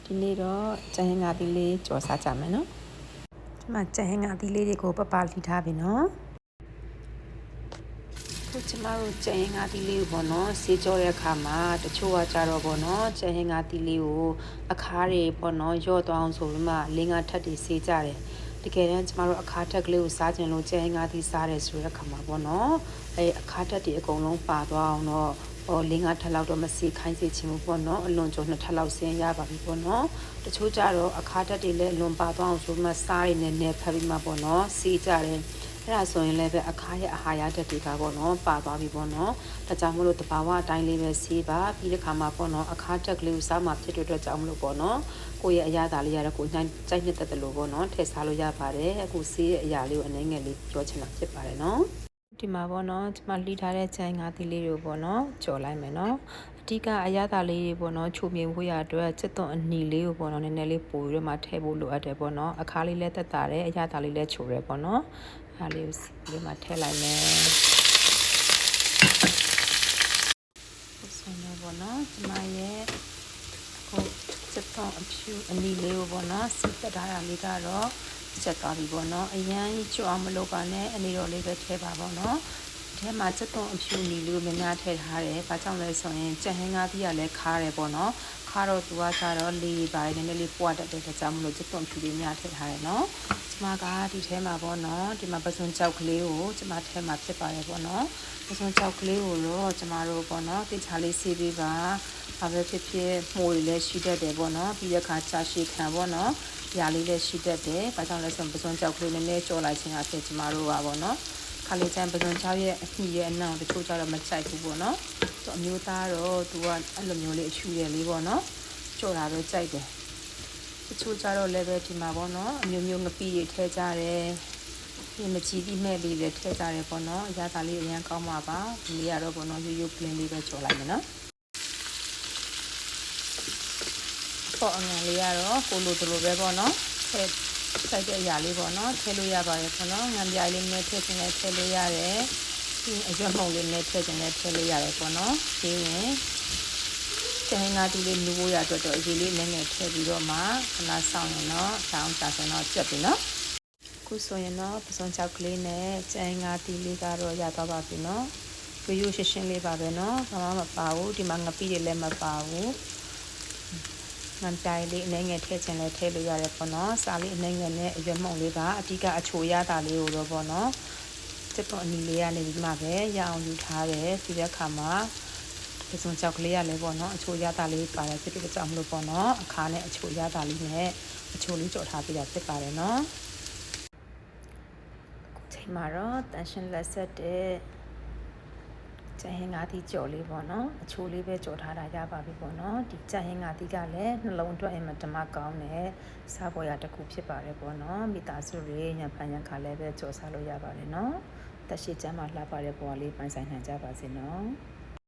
ဒီနေ့တော့ကျန်ဟင်ငါသီးလေးကြော်စားကြမယ်နော်ဒီမှာကျန်ဟင်ငါသီးလေးတွေကိုပပလီထားပြီနော်ခုကျမတို့ကျန်ဟင်ငါသီးလေးကိုပေါ့နော်ဆေးကြောတဲ့အခါမှာတချို့ကကြတော့ပေါ့နော်ကျန်ဟင်ငါသီးလေးကိုအခါးတွေပေါ့နော်ရော့သွားအောင်ဆိုပြီးမှလင်းကားထက်တွေဆေးကြတယ်တကယ်တမ်းကျမတို့အခါးထက်ကလေးကိုစားကျင်လို့ကျန်ဟင်ငါသီးစားတယ်ဆိုတဲ့အခါမှာပေါ့နော်အခါးတက်တွေအကုန်လုံးပါသွားအောင်တော့လင်းကားထက်လောက်တော့မစီခိုင်းစေချင်ဘူးပေါ့နော်အလွန်ကြုံ2ထက်လောက်ဆင်းရပါပြီပေါ့နော်တချို့ကြတော့အခါးတက်တွေလည်းအလွန်ပါသွားအောင်ဆိုမှစားရည်နဲ့ဖက်ပြီးမှပေါ့နော်စီးကြတယ်အဲ့ဒါဆိုရင်လည်းပဲအခါးရဲ့အာဟာရဓာတ်တွေကပေါ့နော်ပါသွားပြီပေါ့နော်ဒါကြောင့်မလို့တဘာဝအတိုင်းလေးပဲစီးပါပြီးတဲ့ခါမှာပေါ့နော်အခါးတက်ကလေးကိုစားမှဖြစ်တဲ့အတွက်ကြောင့်မလို့ပေါ့နော်ကိုယ့်ရဲ့အရာသားလေးရတော့ကိုညှိုင်းကြိုက်နေတဲ့လို့ပေါ့နော်ထည့်စားလို့ရပါတယ်အခုစီးရဲ့အရာလေးကိုအနေငယ်လေးပြောချင်တာဖြစ်ပါတယ်နော်ဒီမှာပေါ့နော်ဒီမှာလှီထားတဲ့ချိုင်ငါးသီးလေးတွေပေါ့နော်ကြော်လိုက်မယ်နော်အဓိကအရသာလေးတွေပေါ့နော်ချိုမြင်ဖို့ရအတွက်ချစ်သွန်အနီလေးကိုပေါ့နော်နည်းနည်းလေးပိုပြီးတော့မှထည့်ဖို့လိုအပ်တယ်ပေါ့နော်အခါလေးလည်းတက်တာတယ်အရသာလေးလည်းချိုရဲပေါ့နော်အားလေးကိုစီလေးမှထည့်လိုက်မယ်ဆိုတော့ပေါ့နော်ဒီမှာရဲ့ဟိုချစ်သွန်အဖြူအနီလေးကိုပေါ့နော်စီတက်ထားတာလေးကတော့ချက်သွားပြီပေါ့နော်အရန်ကြွအောင်မလုပ်ပါနဲ့အနေတော်လေးပဲထည့်ပါပေါ့နော်ထဲမှာချက်သွန်အဖြူနီလေးကိုများများထည့်ထားတယ်ဘာကြောင့်လဲဆိုရင်ကြက်ဟင်းကားပြီးရလဲခါတယ်ပေါ့နော်ခါတော့သူကကြတော့လေးပါတယ်နည်းနည်းလေးပွားတတ်တဲ့ကြောင့်မလို့ချက်သွန်အဖြူလေးများထည့်ထားတယ်နော်ကျမကဒီထဲမှာပေါ့နော်ဒီမှာပစွန်ကြောက်ကလေးကိုကျမထဲမှာဖြစ်ပါတယ်ပေါ့နော်ပစွန်ကြောက်ကလေးကိုတော့ကျမတို့ပေါ့နော်တိချာလေးဆေးပေးပါဘာပဲဖြစ်ဖြစ်မှုတွေလည်းရှိတတ်တယ်ပေါ့နော်ပြီးတဲ့အခါချာရှည်ခံပေါ့နော်ရာလေးလည်းရှိတတ်တယ်ဘာကြောင့်လဲဆိုရင်ပစွန်ကြောက်ကလေးနည်းနည်းကြော်လိုက်ခြင်းအဖြစ်ကျမတို့ပါပေါ့နော်ခါလေးချမ်းပစွန်ချောက်ရဲ့အညှိရဲ့အနှောင်တချို့ကျတော့မကြိုက်ဘူးပေါ့နော်သူအမျိုးသားတော့သူကအဲ့လိုမျိုးလေးအချူရယ်လေးပေါ့နော်ကြော်တာပဲကြိုက်တယ်တချို့ကျတော့လည်းပဲဒီမှာပေါ့နော်အမျိုးမျိုးငပိတွေထည့်ကြတယ်ဒီမကြီးပြီးမဲ့လေးလည်းထည့်ကြတယ်ပေါ့နော်အရသာလေးအရင်ကောင်းပါပါဒီလေးကတော့ပေါ့နော်ရိုးရိုးကလင်းလေးပဲကြော်လိုက်မယ်နော်ပေါ့အငန်လေးကတော့ကိုလိုတလိုပဲပေါ့နော်ထည့်စိုက်တဲ့အရာလေးပေါ့နော်ထည့်လို့ရပါတယ်ပေါ့နော်ငံပြားလေးနဲ့ထည့်ချင်လည်းထည့်လို့ရတယ်ဒီအရွက်မှုန်လေးနဲ့ထည့်ချင်လည်းထည့်လို့ရတယ်ပေါ့နော်ပြီးရင်ကျန်ငါးတီလေးနူဖို့ရအတွက်တော့အရေးလေးနည်းနည်းထည့်ပြီးတော့မှခဏဆောင်ရင်တော့တောင်းတာဆိုတော့ကြက်ပြီနော်ခုဆိုရင်တော့ပစုံချောက်ကလေးနဲ့ကျန်ငါးတီလေးကတော့ရသွားပါပြီနော်ရိုးရိုးရှင်းရှင်းလေးပါပဲနော်ဘာမှမပါဘူးဒီမှာငပိတွေလည်းမပါဘူးငံပြိုင်လေးအနေငယ်ထည့်ချင်လဲထည့်လို့ရတယ်ပေါ့နော်စားလေးအနေငယ်နဲ့အရွက်မှုန်လေးကအဓိကအချိုရတာလေးကိုတော့ပေါ့နော်စစ်တော့အနီလေးကနေပြီးမှပဲရအောင်ယူထားတယ်ဒီတဲ့ခါမှာပစုံကြောက်ကလေးရလဲပေါ့နော်အချိုရတာလေးပါတယ်ဖြစ်ဖြစ်ကြောက်မလို့ပေါ့နော်အခါနဲ့အချိုရတာလေးနဲ့အချိုလေးကြော်ထားပေးတာဖြစ်ပါတယ်နော်ချိန်မှာတော့တန်ရှင်းလက်ဆက်တဲ့ကျန်ဟင်းငါးသီးကြော်လေးပေါ့နော်အချိုလေးပဲကြော်ထားတာရပါပြီပေါ့နော်ဒီကျန်ဟင်းငါးသီးကလည်းနှလုံးအတွက်အင်မတန်မှကောင်းတယ်စားပေါ်ရတစ်ခုဖြစ်ပါတယ်ပေါ့နော်မိသားစုတွေညဖန်ရခါလည်းပဲကြော်စားလို့ရပါတယ်နော်တက်ရှိကျမ်းမှာလှပတဲ့ဘဝလေးပိုင်ဆိုင်နိုင်ကြပါစေနော်